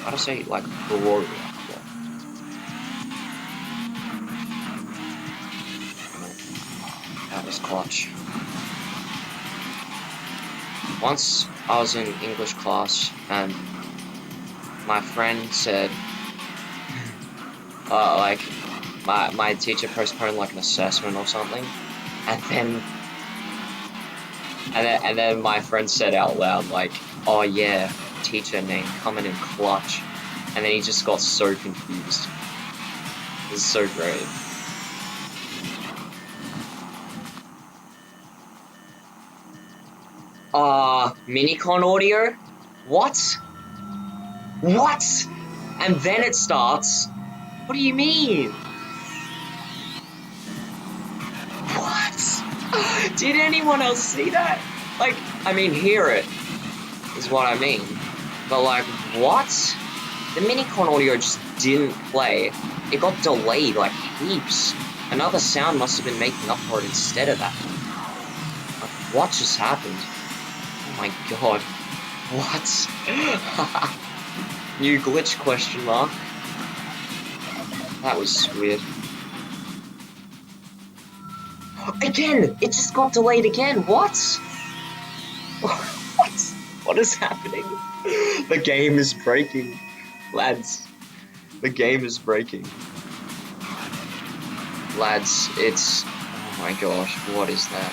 How to say like Gloria clock? That was clutch. Once I was in English class and my friend said, like, my teacher postponed like an assessment or something, and then my friend said out loud like, "Oh yeah, teacher name coming in clutch," and then he just got so confused. It was so great. Minicon audio? What? What? And then it starts? What do you mean? What? Did anyone else see that? Like, I mean, hear it is what I mean. But like, what? The Minicon audio just didn't play. It got delayed like heaps. Another sound must have been making up for it instead of that. Like, what just happened? Oh my god. What? New glitch question mark. That was weird. Again! It just got delayed again! What? What? What is happening? The game is breaking. Lads. The game is breaking. Lads, it's... Oh my gosh, what is that?